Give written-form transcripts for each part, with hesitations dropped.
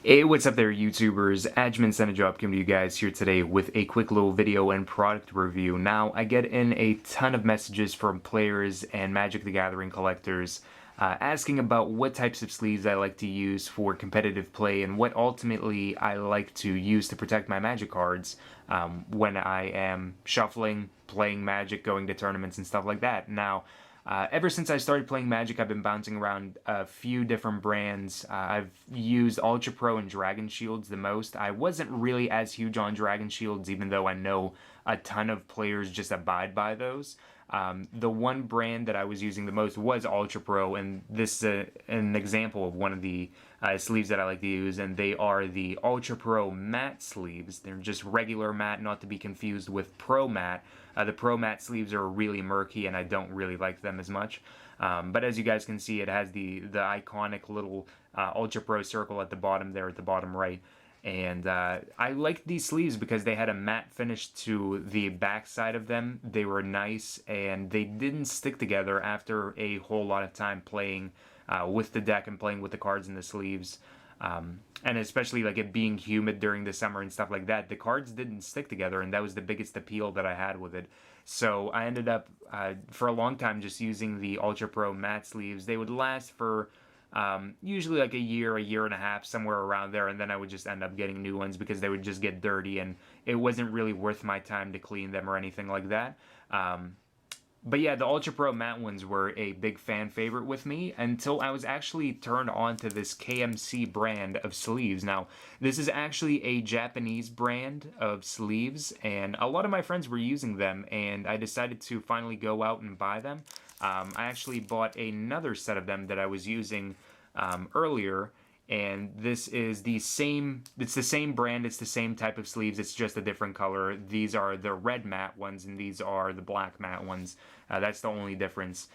Hey, what's up there, YouTubers? Admin sent a job coming to you guys here today with a quick little video and product review. Now, I get in a ton of messages from players and Magic the Gathering collectors asking about what types of sleeves I like to use for competitive play and what ultimately I like to use to protect my Magic cards when I am shuffling, playing Magic, going to tournaments and stuff like that. Now, ever since I started playing Magic, I've been bouncing around a few different brands. I've used Ultra Pro and Dragon Shields the most. I wasn't really as huge on Dragon Shields, even though I know a ton of players just abide by those. The one brand that I was using the most was Ultra Pro, and this is an example of one of the sleeves that I like to use, and they are the Ultra Pro matte sleeves. They're just regular matte, not to be confused with Pro matte. The Pro matte sleeves are really murky, and I don't really like them as much. But as you guys can see, it has the iconic little Ultra Pro circle at the bottom there, at the bottom right. And I liked these sleeves because they had a matte finish to the back side of them. They were nice, and they didn't stick together after a whole lot of time playing with the deck and playing with the cards in the sleeves. And especially like it being humid during the summer and stuff like that, the cards didn't stick together, and that was the biggest appeal that I had with it. So I ended up for a long time just using the Ultra Pro matte sleeves. They would last for usually like a year and a half, somewhere around there, and then I would just end up getting new ones because they would just get dirty and it wasn't really worth my time to clean them or anything like that. But yeah, the Ultra Pro matte ones were a big fan favorite with me until I was actually turned on to this KMC brand of sleeves. Now, this is actually a Japanese brand of sleeves, and a lot of my friends were using them, and I decided to finally go out and buy them. I actually bought another set of them that I was using earlier, and this is the same, it's the same brand, it's the same type of sleeves, it's just a different color. These are the red matte ones, and these are the black matte ones. That's the only difference.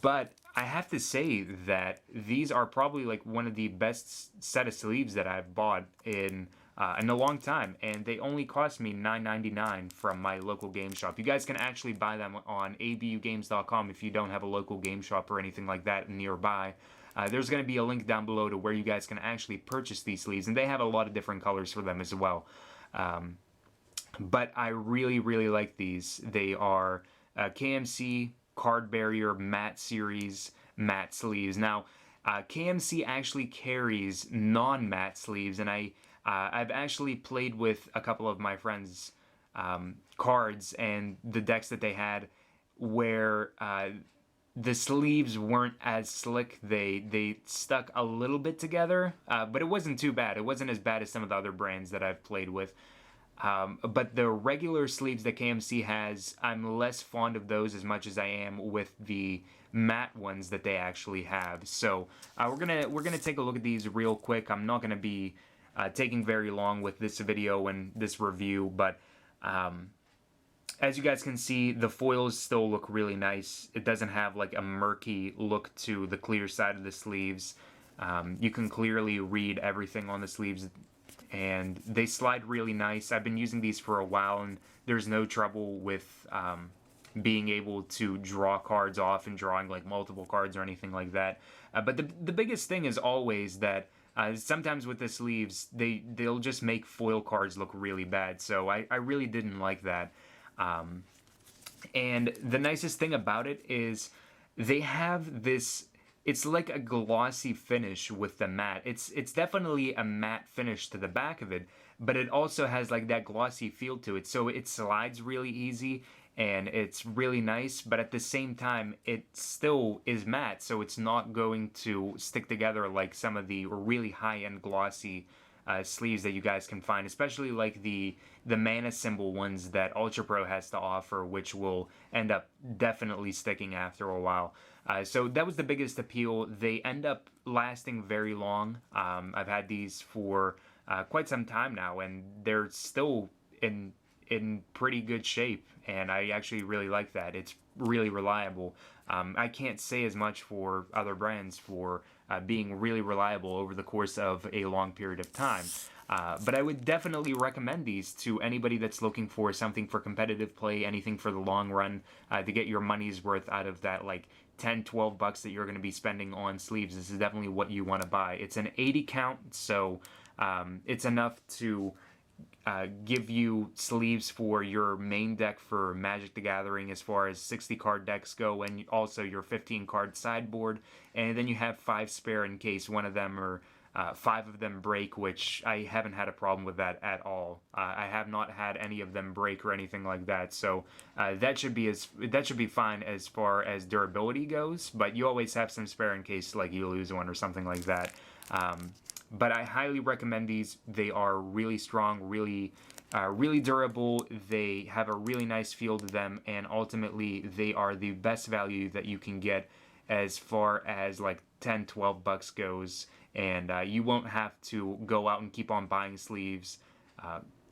But I have to say that these are probably like one of the best set of sleeves that I've bought in a long time, and they only cost me $9.99 from my local game shop. You guys can actually buy them on ABUGames.com if you don't have a local game shop or anything like that nearby. There's going to be a link down below to where you guys can actually purchase these sleeves, and they have a lot of different colors for them as well. But I really, really like these. They are KMC Card Barrier Matte Series matte sleeves. Now, KMC actually carries non-matte sleeves, and I've actually played with a couple of my friends' cards and the decks that they had where the sleeves weren't as slick. They stuck a little bit together, but it wasn't too bad. It wasn't as bad as some of the other brands that I've played with. But the regular sleeves that KMC has, I'm less fond of those as much as I am with the matte ones that they actually have. So we're gonna take a look at these real quick. I'm not gonna be taking very long with this video and this review, but as you guys can see, the foils still look really nice. It doesn't have like a murky look to the clear side of the sleeves. You can clearly read everything on the sleeves, and they slide really nice. I've been using these for a while, and there's no trouble with being able to draw cards off and drawing like multiple cards or anything like that. But the biggest thing is always that sometimes with the sleeves, they'll just make foil cards look really bad. So I really didn't like that. And the nicest thing about it is they have this, it's like a glossy finish with the matte. It's definitely a matte finish to the back of it, but it also has like that glossy feel to it. So it slides really easy and it's really nice, but at the same time, it still is matte, so it's not going to stick together like some of the really high-end glossy sleeves that you guys can find, especially like the mana symbol ones that Ultra Pro has to offer, which will end up definitely sticking after a while. So that was the biggest appeal. They end up lasting very long. I've had these for quite some time now, and they're still in pretty good shape, and I actually really like that. It's really reliable. I can't say as much for other brands for being really reliable over the course of a long period of time. But I would definitely recommend these to anybody that's looking for something for competitive play, anything for the long run, to get your money's worth out of that like $10-12 that you're going to be spending on sleeves, this is definitely what you want to buy. It's an 80 count, so it's enough to give you sleeves for your main deck for Magic the Gathering as far as 60 card decks go, and also your 15 card sideboard, and then you have 5 spare in case one of them or 5 of them break, which I haven't had a problem with that at all. I have not had any of them break or anything like that, so that should be fine as far as durability goes. But you always have some spare in case like you lose one or something like that. But I highly recommend these. They are really strong, really durable. They have a really nice feel to them, and ultimately they are the best value that you can get as far as like $10-12 goes, and you won't have to go out and keep on buying sleeves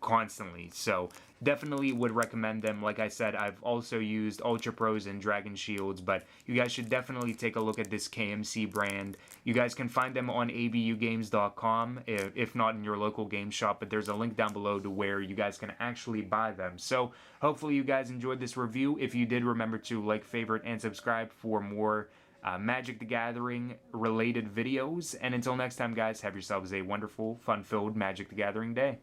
constantly. So definitely would recommend them. Like I said, I've also used Ultra Pros and Dragon Shields, but you guys should definitely take a look at this KMC brand. You guys can find them on ABUGames.com, if not in your local game shop, but there's a link down below to where you guys can actually buy them. So hopefully you guys enjoyed this review. If you did, remember to like, favorite, and subscribe for more Magic the Gathering related videos. And until next time, guys, have yourselves a wonderful, fun-filled Magic the Gathering day.